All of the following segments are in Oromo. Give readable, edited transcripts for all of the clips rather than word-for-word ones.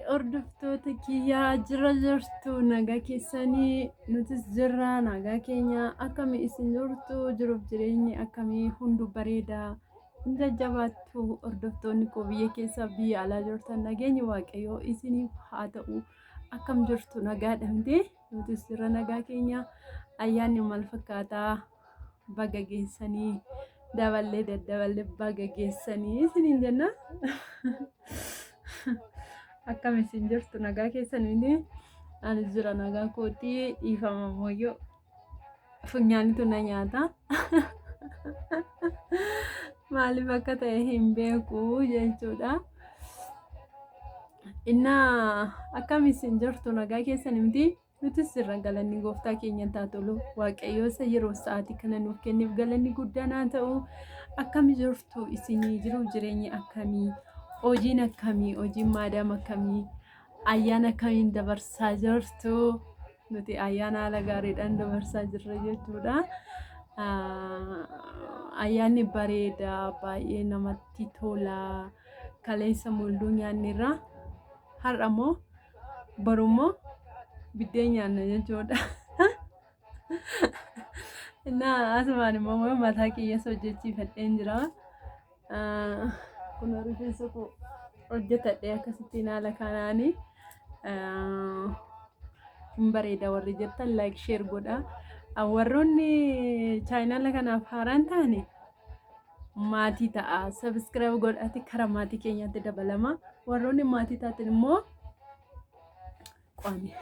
hordoftoota kiyyaa jira jirtu nagaa keessanii nutis jirra nagaa keenya akkamii isin jirtu jiruuf jireenyi akkamii hundu bareeda hunda jabaattu hordoftoonni koo biyya keessa biyya alaa jirtan nageenyi waaqayyoo isiniif haa ta'u akkam jirtu nagaa dhamdee nutis jira nagaa keenya ayyaanni maal fakkaataa baga geessanii daballee daddaballee baga geessanii isiniin jenna. Akkam isin jirtu nagaa keessanii ani jira nagaa kootii dhiifama mooyyoo funyaanitu na nyaata maaliif akka ta'e hin beeku jechuudha. Akkam isin jirtu nagaa keessanii nutis jirra galanni gooftaa keenya taa tolu waaqayyoo isa yeroo sa'aatii kana nuuf kenneef galanni guddaan haa ta'u. Akkam jirtu isinii jiruuf jireenya akkamii hojiin akkamii hojiin maadaam akkamii ayyaana akkamiin dabarsaa jirtu nuti ayyaana haala gaariidhaan dabarsaa jirra jechuudha. Ayyaanni bareedaa baay'ee namatti tola kaleessa mulduu nyaannirra har'ammoo barummoo biddeen nyaanna jechuudha. Asumaan immoo mataa kiyya hojjechiifadheen jira. Kun rifeensa koo hojjetadhee akkasittiin haala kanaanii hin bareeda warri jettan like share godha. Warroonni chaayinaala kanaaf haaraan taane maatii ta'a subscribe godhati karaa maatii keenyaatti dabalama. Warroonni maatii taatan immoo qaame.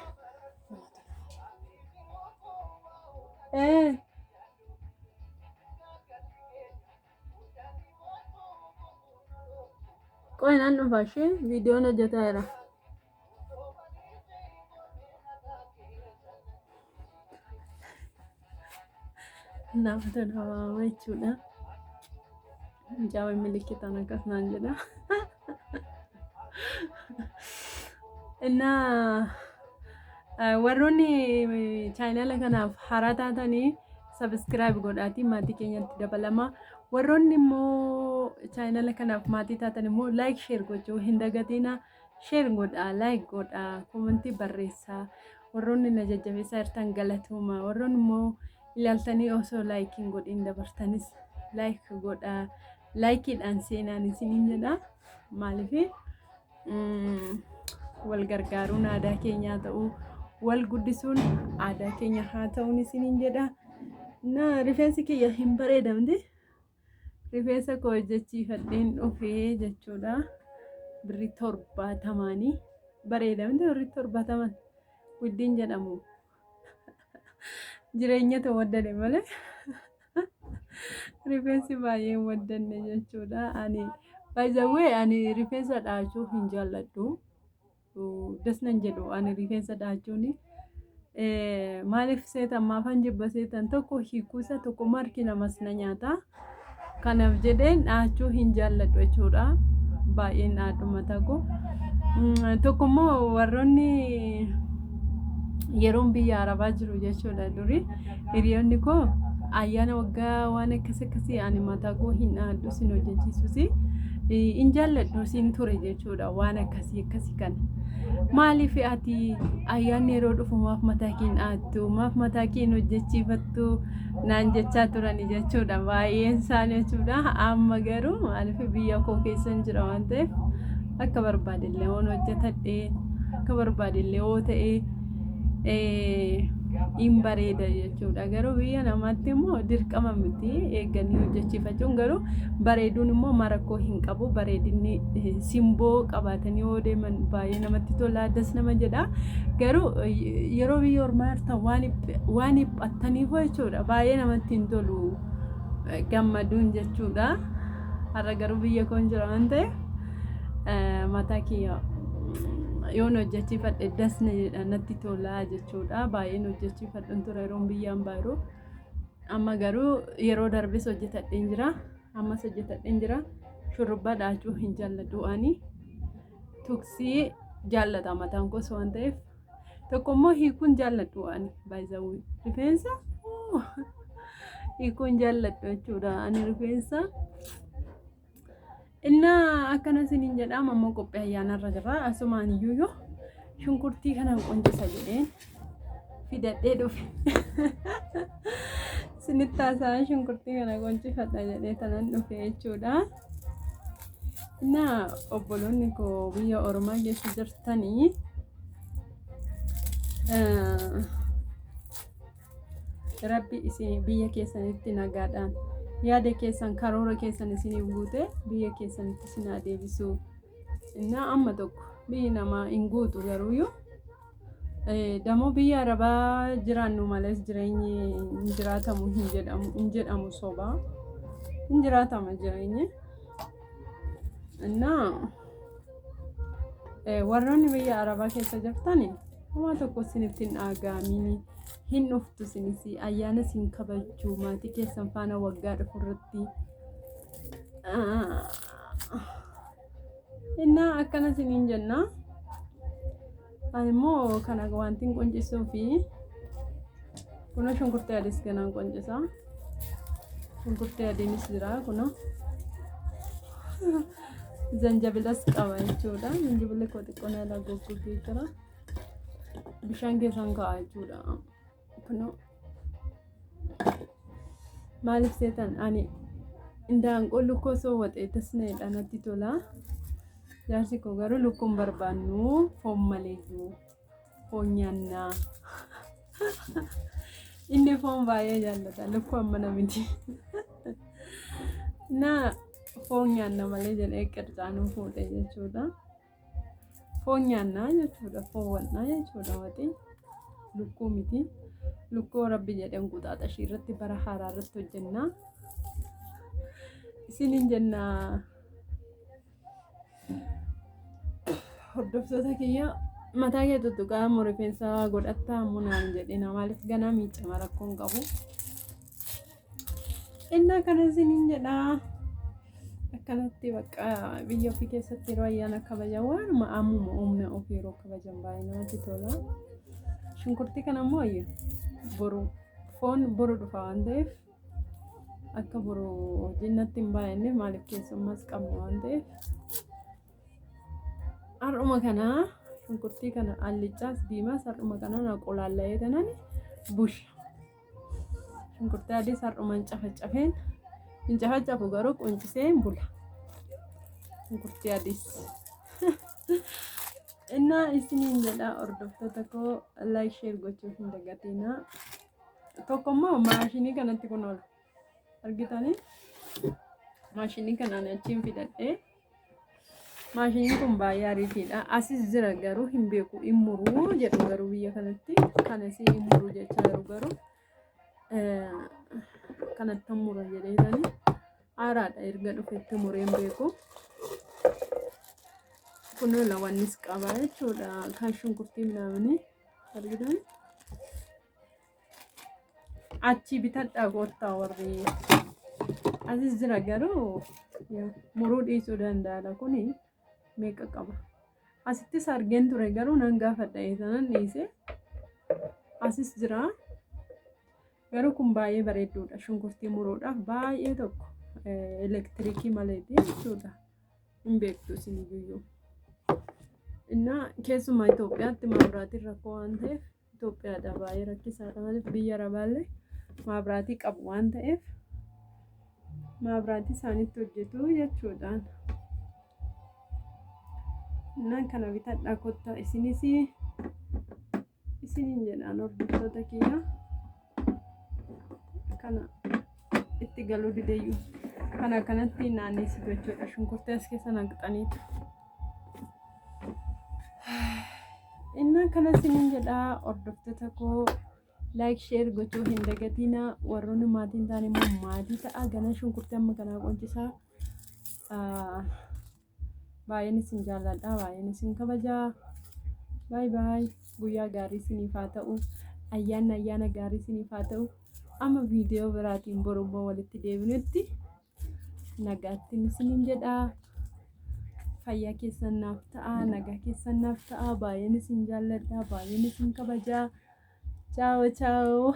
Qoy naan dhufa ishee viidiyoon hojjetaa jira. Naafata namaa jechuudha. Jaawai milikitaan akkas naan jedha. Warroonni chaayinaala kanaaf haaraa taatanii subscribe godhaati maatii keenyatti dabalama. Warroonni immoo chaayinaala kanaaf maatii taatan immoo like share gochuu hin dagatina. Share godhaa like godhaa komentii barreessaa. Warroonni na jajjabeessaa jirtan galatooma. Warroonni immoo ilaaltanii osoo like hin godhin dabartanis like godhaa. Likeidhaan seenaan isiniin jedha. Maaliif wal gargaaruun aadaa keenyaa ta'uu wal guddisuun aadaa keenya haa ta'uun isiniin jedha. Rifeensi kiyya hin bareedamne rifeensa koo hojjechiifadheen dhufee jechuudha. Birrii 70 bareedamne birrii 70 guddiin jedhamu jireenya ta'uu waddane malee rifeensi baay'ee waddanne jechuudha. By the way ani rifeensa dhaachuu hin jaalladhu. Dasnan jedhu ani rifeensa dhaachuuni. Maaliif seetan maafan jibba seetan tokko hiikuusa tokko marki namas na nyaata. Kanaaf jedheen dhaachuu hin jaalladhu jechuudha. Baay'een dhaadhu mataa koo. Tokkommoo warroonni yeroon biyya arabaa jiru jechuudha duri hiriyoonni koo ayyaana waggaa waan akkasii ani mataa koo hin dhaadhu sin hojjechiisuusi. In jaalladhu sin ture jechuudha waan akkasii kana. Maaliif ati ayyaanni yeroo dhufu maaf mataa kee dhaaddu maaf mataa kee hojjechiifattu naan jechaa turani jechuudha baay'een isaanii jechuudha. Amma garuu maaliif biyya koo keessan jira waan ta'eef akka barbaadillee waan hojjetadhee akka barbaadillee yoo ta'e in bareeda jechuudha. Garuu biyya namaatti immoo dirqama miti eeganii hojjechiifachuun garuu bareeduun immoo marakkoo hin qabu. Bareedinni simboo qabaatanii yoo deeman baay'ee namatti tola addas nama jedha. Garuu yeroo biyya ormaa jirtan waan dhiphattaniif jechuudha baay'ee namatti hin tolu gammaduun jechuudha. Har'a garuu biyya koon jira waan ta'eef mataa kiyya yoon hojjechiifadhe dasna jedha natti tola jechuudha. Baay'een hojjechiifadhuun ture yeroon biyyaan baay'ee. Amma garuu yeroo darbes hojjetadheen jira. Ammas hojjetadheen jira. Shurrubbaa dhaachuu hin jaalladhu ani. Tuksii jaallata mataan koos waan ta'eef. Tokkommoo hiikuun jaalladhu ani by the way. Rifeensa hiikuun jaalladhu jechuudha. Ani rifeensa Inna akkana sinin jedha mammoo qophii ayyaanarra jirra. Asumaan iyyuu shunkurtii kanaan qoncisa jedheen fidadhee dhufe. Sinitti haasa'aa shunkurtii kana qoncifadha jedhee tanan dhufe jechuudha. Inna obboloonni koo biyya Oromaa keessa jirtanii Rabbi isin biyya keessanitti nagaadhaan yaada keessan karoora keessan isinii guute biyya keessanitti isin deebisu. Inna amma tokko biyyi namaa hin guutu garuuyyuu damoo biyya Arabaa jiraannu malees jireenyi hin jiraatamu hin jedhamu soba hin jiraatama jireenyi. Inna warroonni biyya Arabaa keessa jirtani homaa tokko isinitti hin dhagaamini. Hin dhuftu sinisi ayyaana sin kabajuu maatii keessan faana waggaa dhufurratti inna akkana sinin jenna animmoo kana wantin qoncisuu fi kuno shunkurtii adiis ganaan qoncisa shunkurtii adiinis jira kuno zanjabilas qaba jechuudha zanjabila koo xiqqoo na goggogee jira bishaan keessan kaa'aa jechuudha. Kuno maaliif seetan ani indaanqoo lukkoo soo waxee tasneedha natti tola. Jaarsi koo garuu lukkuun barbaannu foon maleeyyuu foon nyaannaa. Inni foon baay'ee jaallata lukkuu amma namiti. Na foon nyaanna malee jedhee qircaanuu fuudhee jechuudha. Foon nyaannaa jechuudha foon wannaa jechuudha waxii lukkuu miti. Lukkoo rabbi jedhan quxaaxa ishee irratti bara haaraa irratti hojjenna. Isinin jenna hordoftoota kiyya mataa kee tuttuqaa rifeensa godhattaa munaan jedhina maaliif ganaa miicama rakkoon qabu. Inna kana isinin jedha akkanatti bakka biyya ofii keessatti yeroo ayyaana kabajan waanuma ammuma humna ofii yeroo kabajan baay'ee namatti tola. Shunkurtii kana immoo boru foon boru dhufa waan ta'eef akka boru jinnatti hin baay'anne maaliif keessummaas qabna waan ta'eef har'uma kana shunkurtii kana allichaas diimaas har'uma kana na qolaallee tanan busha shunkurtii adiis har'uma hin cafacafu garuu qoncisee bula shunkurtii adiis. Inna isinin jedha hordoftoota koo like share gochuuf hin dagatina. Tokkommoo maashinii kanatti kun oolu argitanii maashinii kanaan achiin fidadhee maashiniin kun baay'ee ariitiidha. Asis jira garuu hin beeku hin muruu jedhu garuu biyya kanatti kanas hin muruu jecha garuu kanatti mura jedheetanii haaraadha erga dhufetti mureen beeku. Kuno lawannis qaba jechuudha kan shunkurtii midhaanii argitanii achi bitadhaa goottaa warri asis jira garuu muruu dhiisuu danda'a kuni meeqa qaba asittis argeen ture garuu nan gaafadha eessanan dhiise asis jira garuu kun baay'ee bareedduudha shunkurtii muruudhaaf baay'ee tokko elektirikii maleeti jechuudha hin beektu isin iyyuu. Inna keessumaa Itoophiyaatti maabiraatiin rakkoo waan ta'eef Itoophiyaadha baay'ee rakkisaadha maaliif biyya Arabaallee maabiraatii qabu waan ta'eef maabiraatii isaanitti hojjetu jechuudhaan. Inna kana bitadhaa kottaa isiniin jedhaan hordoftoota kiyya kana itti galuu dideeyyuu kana kanatti naanneessitu jechuudha shunkurtii as keessa naqxaniitu. Inna kana isinin jedha hordoftoota koo like share gochuu hin dagatina. Warroonni maatiin taane immoo maatii ta'a gana shunkurtii amma kanaa qoncisaa baay'een isin jaalladha baay'een isin kabajaa. Bye bye guyyaa gaarii isiniif haa ta'u ayyaana gaarii isiniif haa ta'u. Amma viidiyoo biraatiin borummoo walitti deebinutti nagaatti isinin jedha. Fayyaa keessan naaf ta'a nagaa keessan naaf ta'a baay'een isin jaalladha baay'een isin kabajaa. Ciao ciao.